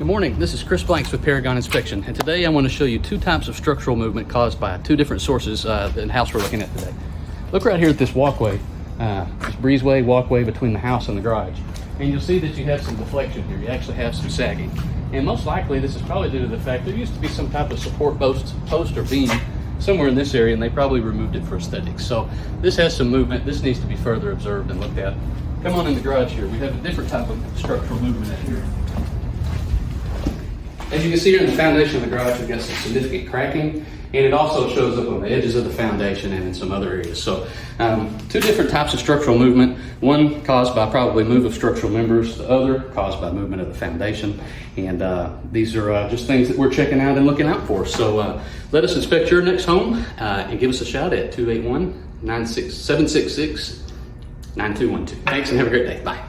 Good morning, this is Chris Blanks with Paragon Inspection, and today I want to show you two types of structural movement caused by two different sources in the house we're looking at today. Look right here at this walkway, this breezeway walkway between the house and the garage, and you'll see that you have some deflection here. You actually have some sagging, and most likely this is probably due to the fact there used to be some type of support post or beam somewhere in this area, and they probably removed it for aesthetics. So this has some movement. This needs to be further observed and looked at. Come on in the garage here. We have a different type of structural movement out here. As you can see here in the foundation of the garage, we've got some significant cracking, and it also shows up on the edges of the foundation and in some other areas. So two different types of structural movement, one caused by probably move of structural members, the other caused by movement of the foundation. And these are just things that we're checking out and looking out for. So let us inspect your next home and give us a shout at 281-766-9212. Thanks and have a great day. Bye.